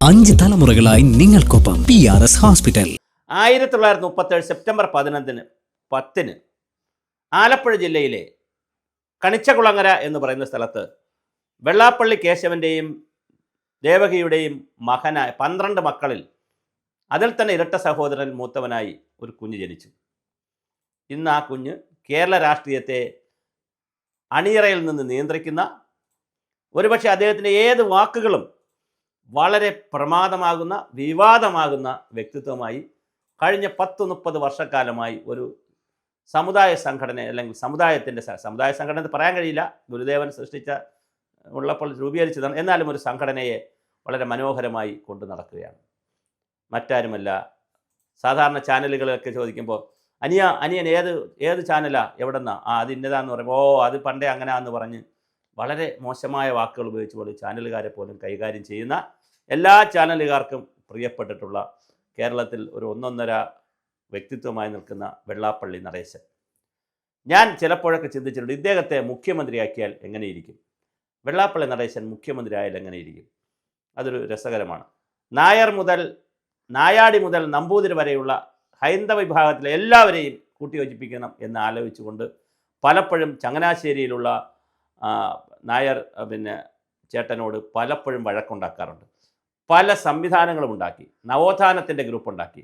5 തലമുറകളായി നിങ്ങൾക്കൊപ്പം PRS hospital. 1937 September 10 Alappuzha ജില്ലയിലെ കണിച്ചകുളങ്ങര എന്ന് പറയുന്ന സ്ഥലത്ത് വെള്ളാപ്പള്ളി കേശവൻ്റെയും ദേവകിയുടെയും മകനായ 12 മക്കളിൽ അതിൽ തന്നെ ഇരട്ട സഹോദരൻ മൂത്തവനായി ഒരു കുഞ്ഞ് ജനിച്ചു. ഇന്ന് ആ കുഞ്ഞ് കേരള രാഷ്ട്രീയത്തെ അണിയറയിൽ നിന്ന് നിയന്ത്രിക്കുന്ന, ഒരുപക്ഷെ അദ്ദേഹത്തിൻ്റെ ഏത് വാക്കുകളും വളരെ പ്രമാദമാകുന്ന, വിവാദമാകുന്ന വ്യക്തിത്വമായി കഴിഞ്ഞ 10-30 വർഷക്കാലമായി ഒരു സമുദായ സംഘടന, അല്ലെങ്കിൽ സമുദായ സംഘടന എന്ന് പറയാൻ കഴിയില്ല, ഗുരുദേവൻ സൃഷ്ടിച്ച ഉള്ളപ്പോൾ രൂപീകരിച്ചതാണ്, എന്നാലും ഒരു സംഘടനയെ വളരെ മനോഹരമായി കൊണ്ടു നടക്കുകയാണ്. മറ്റാരുമല്ല, സാധാരണ ചാനലുകളൊക്കെ ചോദിക്കുമ്പോൾ അനിയൻ ഏത് ചാനലാ, എവിടെന്നാ, അത് ഇന്നതാന്ന് പറയുമ്പോൾ അത് പണ്ടേ അങ്ങനെയാന്ന് പറഞ്ഞ് വളരെ മോശമായ വാക്കുകൾ ഉപയോഗിച്ചുകൊണ്ട് ചാനലുകാരെ പോലും കൈകാര്യം ചെയ്യുന്ന, എല്ലാ ചാനലുകാർക്കും പ്രിയപ്പെട്ടിട്ടുള്ള, കേരളത്തിൽ ഒരു ഒന്നൊന്നര വ്യക്തിത്വമായി നിൽക്കുന്ന വെള്ളാപ്പള്ളി നടേശൻ. ഞാൻ ചിലപ്പോഴൊക്കെ ചിന്തിച്ചിട്ടുണ്ട്, ഇദ്ദേഹത്തെ മുഖ്യമന്ത്രിയാക്കിയാൽ എങ്ങനെയിരിക്കും, വെള്ളാപ്പള്ളി നടേശൻ മുഖ്യമന്ത്രി ആയാൽ എങ്ങനെയിരിക്കും. അതൊരു രസകരമാണ്. നായാടി മുതൽ നമ്പൂതിരി വരെയുള്ള ഹൈന്ദവ വിഭാഗത്തിലെ എല്ലാവരെയും കൂട്ടിയോജിപ്പിക്കണം എന്ന് ആലോചിച്ചുകൊണ്ട് പലപ്പോഴും ചങ്ങനാശ്ശേരിയിലുള്ള നായർ ചേട്ടനോട് പലപ്പോഴും വഴക്കുണ്ടാക്കാറുണ്ട്. പല സംവിധാനങ്ങളും ഉണ്ടാക്കി, നവോത്ഥാനത്തിൻ്റെ ഗ്രൂപ്പ് ഉണ്ടാക്കി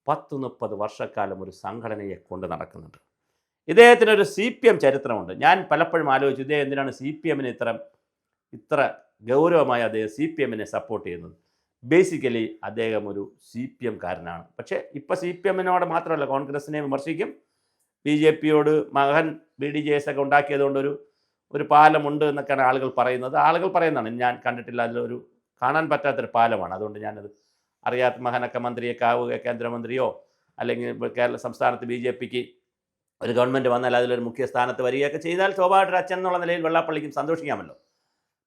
10-30 വർഷക്കാലം ഒരു സംഘടനയെ കൊണ്ട് നടക്കുന്നുണ്ട്. ഇദ്ദേഹത്തിനൊരു CPM ചരിത്രമുണ്ട്. ഞാൻ പലപ്പോഴും ആലോചിച്ചു, ഇദ്ദേഹം എന്തിനാണ് CPM ഇത്ര ഗൗരവമായി അദ്ദേഹം CPM സപ്പോർട്ട് ചെയ്യുന്നത്. ബേസിക്കലി അദ്ദേഹം ഒരു CPM കാരനാണ്. പക്ഷേ ഇപ്പോൾ CPM മാത്രമല്ല, കോൺഗ്രസിനെ വിമർശിക്കും. BJP മകൻ BDJS ഒക്കെ ഉണ്ടാക്കിയതുകൊണ്ട് ഒരു പാലമുണ്ട് എന്നൊക്കെയാണ് ആളുകൾ പറയുന്നതാണ്. ഞാൻ കണ്ടിട്ടില്ല, അതിലൊരു കാണാൻ പറ്റാത്തൊരു പാലമാണ്. അതുകൊണ്ട് ഞാനത് അറിയാത്ത മകനൊക്കെ മന്ത്രിയൊക്കെ ആവുക, കേന്ദ്രമന്ത്രിയോ അല്ലെങ്കിൽ കേരള സംസ്ഥാനത്ത് BJPക്ക് ഒരു ഗവൺമെൻറ് വന്നാൽ അതിലൊരു മുഖ്യ സ്ഥാനത്ത് വരികയൊക്കെ ചെയ്താൽ സ്വാഭാവികമായിട്ട് അച്ഛൻ എന്നുള്ള നിലയിൽ വെള്ളാപ്പള്ളിക്കും സന്തോഷിക്കാമല്ലോ.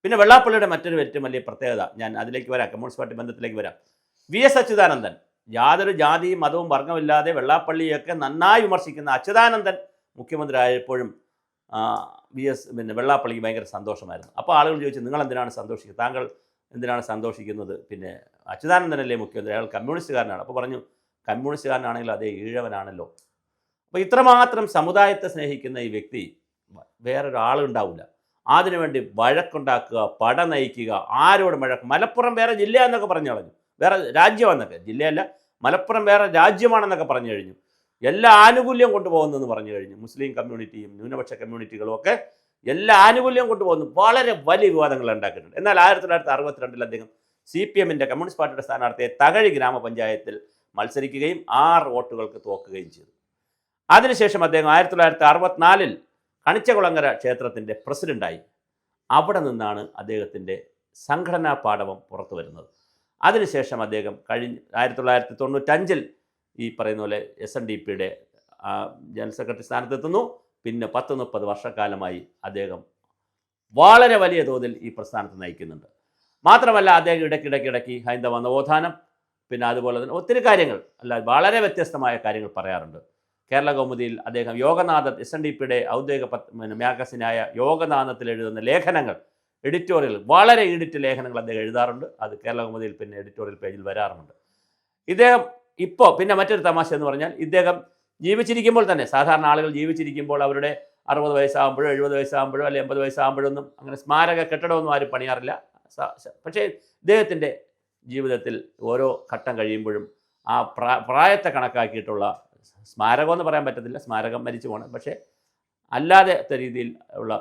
പിന്നെ വെള്ളാപ്പള്ളിയുടെ മറ്റൊരു ഏറ്റവും വലിയ പ്രത്യേകത, ഞാൻ അതിലേക്ക് വരാം, കമ്മ്യൂണിസ്റ്റ് പാർട്ടി ബന്ധത്തിലേക്ക് വരാം. VS അച്യുതാനന്ദൻ, യാതൊരു ജാതിയും മതവും വർഗ്ഗമില്ലാതെ വെള്ളാപ്പള്ളിയൊക്കെ നന്നായി വിമർശിക്കുന്ന അച്യുതാനന്ദൻ മുഖ്യമന്ത്രി ആയപ്പോഴും വെള്ളാപ്പള്ളിക്ക് ഭയങ്കര സന്തോഷമായിരുന്നു. അപ്പോൾ ആളുകൾ ചോദിച്ചു, നിങ്ങൾ എന്തിനാണ് സന്തോഷിക്കുന്നത്, താങ്കൾ എന്തിനാണ് സന്തോഷിക്കുന്നത്, പിന്നെ അച്യുതാനന്ദനല്ലേ മുഖ്യമന്ത്രി, അയാൾ കമ്മ്യൂണിസ്റ്റുകാരനാണ്. അപ്പോൾ പറഞ്ഞു, കമ്മ്യൂണിസ്റ്റുകാരനാണെങ്കിൽ അതേ ഈഴവനാണല്ലോ. അപ്പോൾ ഇത്രമാത്രം സമുദായത്തെ സ്നേഹിക്കുന്ന ഈ വ്യക്തി വേറൊരാളുണ്ടാവില്ല. അതിനുവേണ്ടി വഴക്കുണ്ടാക്കുക, പട നയിക്കുക, ആരോടും വഴക്ക്. മലപ്പുറം വേറെ ജില്ല എന്നൊക്കെ പറഞ്ഞു കളഞ്ഞു, വേറെ രാജ്യമാണെന്നൊക്കെ, ജില്ലയല്ല മലപ്പുറം വേറെ രാജ്യമാണെന്നൊക്കെ പറഞ്ഞു കഴിഞ്ഞു. എല്ലാ ആനുകൂല്യം കൊണ്ടുപോകുന്നതെന്ന് പറഞ്ഞു കഴിഞ്ഞു. മുസ്ലിം കമ്മ്യൂണിറ്റിയും ന്യൂനപക്ഷ കമ്മ്യൂണിറ്റികളും ഒക്കെ എല്ലാ ആനുകൂല്യം കൊണ്ടുപോകുന്നു. വളരെ വലിയ വിവാദങ്ങൾ ഉണ്ടാക്കിയിട്ടുണ്ട്. എന്നാൽ 1962 അദ്ദേഹം CPM കമ്മ്യൂണിസ്റ്റ് പാർട്ടിയുടെ സ്ഥാനാർത്ഥിയെ തകഴി ഗ്രാമപഞ്ചായത്തിൽ മത്സരിക്കുകയും 6 വോട്ടുകൾക്ക് തോക്കുകയും ചെയ്തു. അതിനുശേഷം അദ്ദേഹം 1964 കണിച്ചകുളങ്ങര ക്ഷേത്രത്തിൻ്റെ പ്രസിഡൻ്റായി. അവിടെ നിന്നാണ് അദ്ദേഹത്തിൻ്റെ സംഘടനാ പാടവം പുറത്തു വരുന്നത്. അതിനുശേഷം അദ്ദേഹം 1995 ഈ പറയുന്ന പോലെ SNDPയുടെ ജനറൽ സെക്രട്ടറി സ്ഥാനത്തെത്തുന്നു. പിന്നെ 10-30 വർഷക്കാലമായി അദ്ദേഹം വളരെ വലിയ തോതിൽ ഈ പ്രസ്ഥാനത്ത് നയിക്കുന്നുണ്ട്. മാത്രമല്ല, അദ്ദേഹം ഇടയ്ക്കിടയ്ക്ക് ഹൈന്ദവ നവോത്ഥാനം, പിന്നെ അതുപോലെ തന്നെ ഒത്തിരി കാര്യങ്ങൾ, വളരെ വ്യത്യസ്തമായ കാര്യങ്ങൾ പറയാറുണ്ട്. കേരള കൗമുദിയിൽ അദ്ദേഹം യോഗനാഥം, SNDPയുടെ ഔദ്യോഗിക മാഗസിനായ യോഗനാഥത്തിൽ എഴുതുന്ന ലേഖനങ്ങൾ, എഡിറ്റോറിയൽ, വളരെ എഡിറ്റ് ലേഖനങ്ങൾ അദ്ദേഹം എഴുതാറുണ്ട്. അത് കേരള കൗമുദിയിൽ പിന്നെ എഡിറ്റോറിയൽ പേജിൽ വരാറുമുണ്ട്. ഇദ്ദേഹം ഇപ്പോൾ പിന്നെ മറ്റൊരു തമാശ എന്ന് പറഞ്ഞാൽ, ഇദ്ദേഹം ജീവിച്ചിരിക്കുമ്പോൾ തന്നെ, സാധാരണ ആളുകൾ ജീവിച്ചിരിക്കുമ്പോൾ അവരുടെ 60 വയസ്സാകുമ്പോഴോ 70 വയസ്സാകുമ്പോഴോ അല്ലെങ്കിൽ 80 വയസ്സാകുമ്പോഴൊന്നും അങ്ങനെ സ്മാരക കെട്ടിടമൊന്നും ആരും പണിയാറില്ല. പക്ഷേ ഇദ്ദേഹത്തിൻ്റെ ജീവിതത്തിൽ ഓരോ ഘട്ടം കഴിയുമ്പോഴും ആ പ്രായത്തെ കണക്കാക്കിയിട്ടുള്ള സ്മാരകമെന്ന് പറയാൻ പറ്റത്തില്ല, സ്മാരകം മരിച്ചു പോകണം, പക്ഷേ അല്ലാതെ രീതിയിൽ ഉള്ള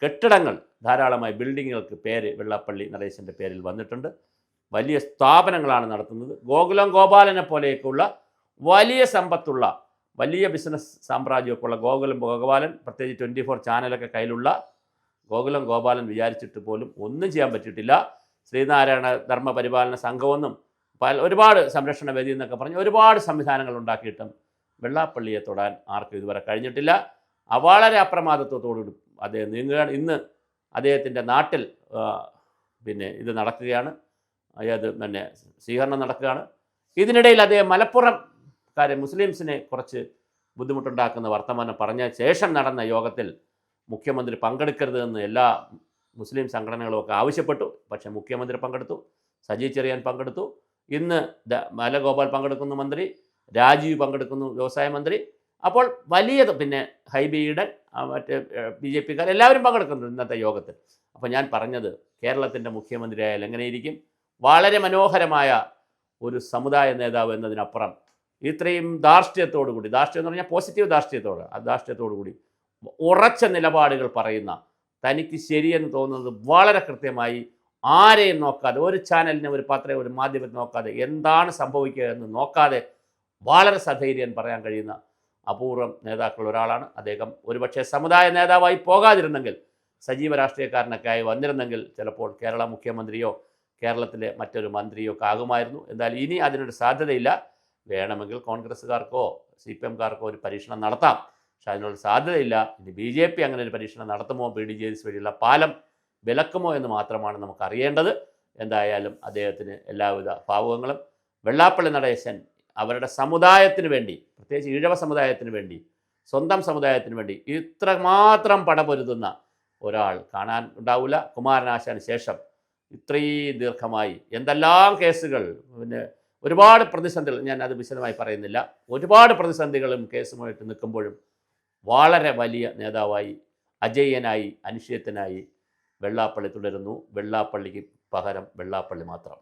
കെട്ടിടങ്ങൾ ധാരാളമായി, ബിൽഡിങ്ങുകൾക്ക് പേര് വെള്ളാപ്പള്ളി നടേശൻ്റെ പേരിൽ വന്നിട്ടുണ്ട്. വലിയ സ്ഥാപനങ്ങളാണ് നടത്തുന്നത്. ഗോകുലം ഗോപാലനെ പോലെയൊക്കെയുള്ള വലിയ സമ്പത്തുള്ള, വലിയ ബിസിനസ് സാമ്രാജ്യമൊക്കെ ഉള്ള ഗോകുലം ഗോപാലൻ, പ്രത്യേകിച്ച് 24 ചാനലൊക്കെ കയ്യിലുള്ള ഗോകുലം ഗോപാലൻ വിചാരിച്ചിട്ട് പോലും ഒന്നും ചെയ്യാൻ പറ്റിയിട്ടില്ല. ശ്രീനാരായണ ധർമ്മ പരിപാലന സംഘമൊന്നും ഒരുപാട് സംരക്ഷണ വേദി എന്നൊക്കെ പറഞ്ഞ് ഒരുപാട് സംവിധാനങ്ങൾ ഉണ്ടാക്കിയിട്ടും വെള്ളാപ്പള്ളിയെ തൊടാൻ ആർക്കും ഇതുവരെ കഴിഞ്ഞിട്ടില്ല. വളരെ അപ്രമാദത്വത്തോടുകൂടി അദ്ദേഹം നീങ്ങുകയാണ്. ഇന്ന് അദ്ദേഹത്തിൻ്റെ നാട്ടിൽ ഇത് നടക്കുകയാണ്, സ്വീകരണം നടക്കുകയാണ്. ഇതിനിടയിൽ അദ്ദേഹം മലപ്പുറം മുസ്ലിംസിനെ കുറച്ച് ബുദ്ധിമുട്ടുണ്ടാക്കുന്ന വർത്തമാനം പറഞ്ഞ ശേഷം നടന്ന യോഗത്തിൽ മുഖ്യമന്ത്രി പങ്കെടുക്കരുതെന്ന് എല്ലാ മുസ്ലിം സംഘടനകളുമൊക്കെ ആവശ്യപ്പെട്ടു. പക്ഷേ മുഖ്യമന്ത്രി പങ്കെടുത്തു, സജി ചെറിയാൻ പങ്കെടുത്തു, ഇന്ന് ബാലഗോപാൽ പങ്കെടുക്കുന്നു, മന്ത്രി രാജീവ് പങ്കെടുക്കുന്നു, വ്യവസായ മന്ത്രി. അപ്പോൾ വലിയ പിന്നെ ഹൈബി ഈഡൻ, മറ്റ് BJPക്കാർ എല്ലാവരും പങ്കെടുക്കുന്നുണ്ട് ഇന്നത്തെ യോഗത്തിൽ. അപ്പോൾ ഞാൻ പറഞ്ഞത് കേരളത്തിൻ്റെ മുഖ്യമന്ത്രിയായാൽ എങ്ങനെയിരിക്കും? വളരെ മനോഹരമായ ഒരു സമുദായ നേതാവ് എന്നതിനപ്പുറം ഇത്രയും ധാർഷ്ട്യത്തോടു കൂടി, ധാർഷ്ട്യം എന്ന് പറഞ്ഞാൽ പോസിറ്റീവ് ധാർഷ്ട്യത്തോട്, ആ ധാർഷ്ട്യത്തോടു കൂടി ഉറച്ച നിലപാടുകൾ പറയുന്ന, തനിക്ക് ശരിയെന്ന് തോന്നുന്നത് വളരെ കൃത്യമായി ആരെയും നോക്കാതെ, ഒരു ചാനലിനെ, ഒരു പത്രം, ഒരു മാധ്യമത്തെ നോക്കാതെ, എന്താണ് സംഭവിക്കുക എന്ന് നോക്കാതെ വളരെ സധൈര്യം പറയാൻ കഴിയുന്ന അപൂർവം നേതാക്കൾ ഒരാളാണ് അദ്ദേഹം. ഒരുപക്ഷെ സമുദായ നേതാവായി പോകാതിരുന്നെങ്കിൽ, സജീവ രാഷ്ട്രീയക്കാരനൊക്കെ ആയി വന്നിരുന്നെങ്കിൽ ചിലപ്പോൾ കേരള മുഖ്യമന്ത്രിയോ കേരളത്തിലെ മറ്റൊരു മന്ത്രിയോ ഒക്കെ ആകുമായിരുന്നു. എന്തായാലും ഇനി അതിനൊരു സാധ്യതയില്ല. വേണമെങ്കിൽ കോൺഗ്രസ്സുകാർക്കോ CPMകാർക്കോ ഒരു പരീക്ഷണം നടത്താം, പക്ഷെ അതിനുള്ള സാധ്യതയില്ല. ഇനി BJP അങ്ങനെ ഒരു പരീക്ഷണം നടത്തുമോ, BDJS വഴിയുള്ള പാലം വിലക്കുമോ എന്ന് മാത്രമാണ് നമുക്ക് അറിയേണ്ടത്. എന്തായാലും അദ്ദേഹത്തിന് എല്ലാവിധ ഭാവുകങ്ങളും. വെള്ളാപ്പള്ളി നടേശൻ അവരുടെ സമുദായത്തിന് വേണ്ടി, പ്രത്യേകിച്ച് ഈഴവ സമുദായത്തിന് വേണ്ടി, സ്വന്തം സമുദായത്തിന് വേണ്ടി ഇത്രമാത്രം പടപൊരുതുന്ന ഒരാൾ കാണാൻ ഉണ്ടാവില്ല. കുമാരനാശാന് ശേഷം ഇത്രയും ദീർഘമായി എന്തെല്ലാം കേസുകൾ, പിന്നെ ഒരുപാട് പ്രതിസന്ധികൾ, ഞാൻ അത് വിശദമായി പറയുന്നില്ല, ഒരുപാട് പ്രതിസന്ധികളും കേസുമായിട്ട് നിൽക്കുമ്പോഴും വളരെ വലിയ നേതാവായി, അജയ്യനായി, അനിശ്ചിതനായി വെള്ളാപ്പള്ളി തുടരുന്നു. വെള്ളാപ്പള്ളിക്ക് പകരം വെള്ളാപ്പള്ളി മാത്രം.